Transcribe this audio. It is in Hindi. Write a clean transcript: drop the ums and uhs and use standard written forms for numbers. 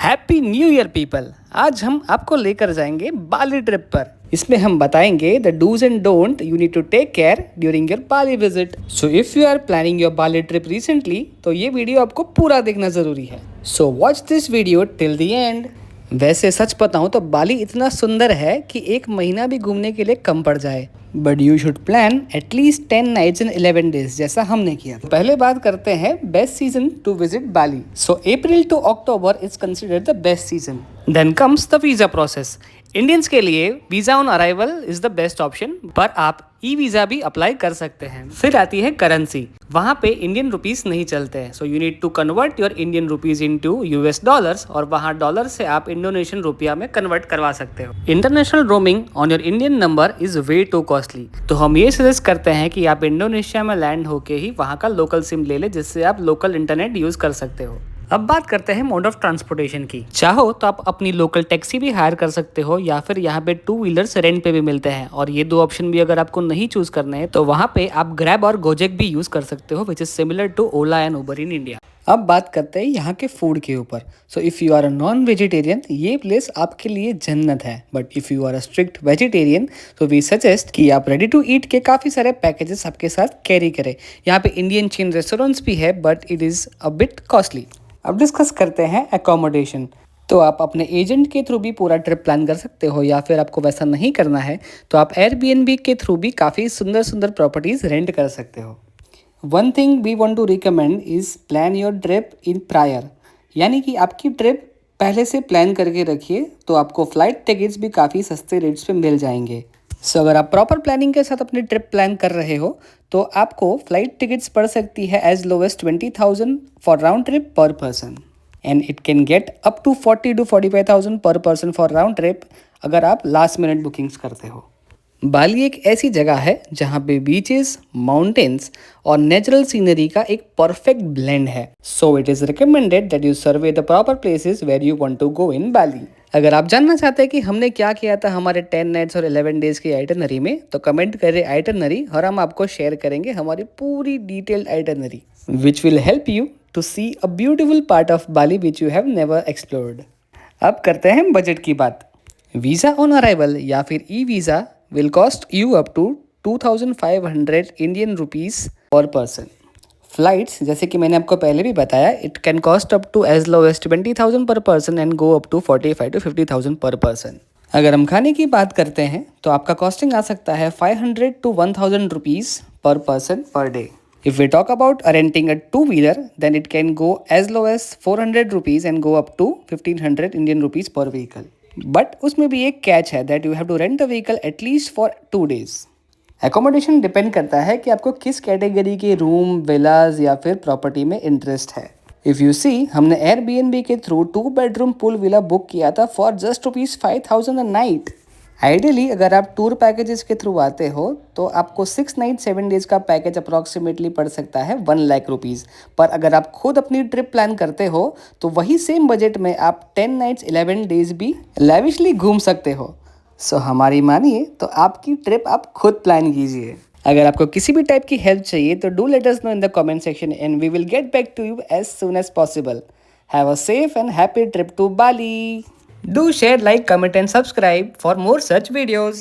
Happy new year people. आज हम आपको लेकर जाएंगे बाली ट्रिप पर। इसमें हम बताएंगे the do's and don't you need to take care during your Bali visit. So if you are planning your Bali trip recently तो ये वीडियो आपको पूरा देखना जरूरी है। So watch this video till the end. वैसे सच बताऊं तो बाली इतना सुंदर है कि एक महीना भी घूमने के लिए कम पड़ जाए, but you should plan at least 10 nights and 11 days जैसा हमने किया। पहले बात करते हैं best season to visit Bali. So April to October is considered the best season. Then comes the visa process. Indians के लिए visa on arrival is the best option, पर आप ई वीजा भी अप्लाई कर सकते हैं। फिर आती है करेंसी। वहाँ पे इंडियन रुपीस नहीं चलते हैं, so you need to convert your Indian rupees into US dollars, और वहाँ डॉलर से आप इंडोनेशियन रुपया में कन्वर्ट करवा सकते हो। International roaming on your Indian number is way to costly, तो हम ये सजेस्ट करते हैं कि आप इंडोनेशिया में लैंड होके ही वहाँ का लोकल सिम ले ले, जिससे आप लोकल इंटरनेट यूज कर सकते हो। अब बात करते हैं मोड ऑफ ट्रांसपोर्टेशन की। चाहो तो आप अपनी लोकल टैक्सी भी हायर कर सकते हो, या फिर यहाँ पे 2 व्हीलर्स रेंट पे भी मिलते हैं, और ये दो ऑप्शन भी अगर आपको नहीं चूज करने हैं तो वहाँ पे आप ग्रैब और गोजेक भी यूज कर सकते हो, which is similar to Ola and Uber in India. अब बात करते हैं यहाँ के फूड के ऊपर। So if you are a non vegetarian, ये प्लेस आपके लिए जन्नत है, but if you are a strict vegetarian तो वी सजेस्ट कि आप रेडी टू ईट के काफ़ी सारे पैकेजेस आपके साथ कैरी करें। यहाँ पे इंडियन चेन रेस्टोरेंट्स भी है, but it is a bit costly. अब डिस्कस करते हैं एकोमोडेशन। तो आप अपने एजेंट के थ्रू भी पूरा ट्रिप प्लान कर सकते हो, या फिर आपको वैसा नहीं करना है तो आप एयरबीएनबी के थ्रू भी काफ़ी सुंदर सुंदर प्रॉपर्टीज़ रेंट कर सकते हो। One thing we want to recommend is plan your trip in prior, यानी कि आपकी ट्रिप पहले से प्लान करके रखिए, तो आपको फ़्लाइट टिकट्स भी काफ़ी सस्ते रेट्स पे मिल जाएंगे। सो अगर आप प्रॉपर प्लानिंग के साथ अपनी ट्रिप प्लान कर रहे हो तो आपको फ्लाइट टिकट्स पड़ सकती है as low as 20,000 for round trip per person, and it can get up to 40 to 45,000 पर पर्सन फॉर राउंड ट्रिप अगर आप लास्ट मिनट बुकिंग्स करते हो। बाली एक ऐसी जगह है जहाँ पे बीचेस, माउंटेन्स और नेचुरल सीनरी का एक परफेक्ट ब्लेंड है। So it is recommended that you survey the proper places where you want to go in Bali. अगर आप जानना चाहते हैं कि हमने क्या किया था हमारे 10 नाइट्स और 11 डेज की आइटनरी में, तो कमेंट करें आइटनरी, और हम आपको शेयर करेंगे हमारी पूरी detailed itinerary, which will help you to see a beautiful part of Bali which you have never explored. अब करते हैं बजट की बात। वीज़ा ऑन अराइवल या फिर e visa will cost you up to 2,500 Indian rupees per person. Flights जैसे कि मैंने आपको पहले भी बताया, it can cost up to as low as 20,000 per person and go up to 45 to 50,000 पर पर्सन। अगर हम खाने की बात करते हैं तो आपका कॉस्टिंग आ सकता है 500 to 1,000 rupees per person per day. If we talk about renting a two-wheeler, then it can go as low as 400 rupees and go up to 1,500 Indian rupees per vehicle. But उसमें भी एक कैच है that you have to rent a vehicle at least for 2 days. Accommodation depend करता है कि आपको किस कैटेगरी के रूम, विलाज या फिर प्रॉपर्टी में इंटरेस्ट है। इफ़ यू सी, हमने एयरबीएनबी के through 2 bedroom pool villa book किया था for just ₹5,000 a night. Ideally अगर आप टूर पैकेजेस के थ्रू आते हो तो आपको 6 नाइट 7 डेज का पैकेज अप्रॉक्सीमेटली पड़ सकता है 1 लाख रुपीज़, पर अगर आप खुद अपनी ट्रिप प्लान करते हो तो वही सेम बजट में आप 10 नाइट्स 11 डेज भी लैविशली घूम सकते हो। सो हमारी मानिए तो आपकी ट्रिप आप खुद प्लान कीजिए। अगर आपको किसी भी टाइप की हेल्प चाहिए तो do let us know in the comment section and we will get back to you as soon as possible. Have a safe and happy trip to Bali. Do share, like, comment and subscribe for more such videos.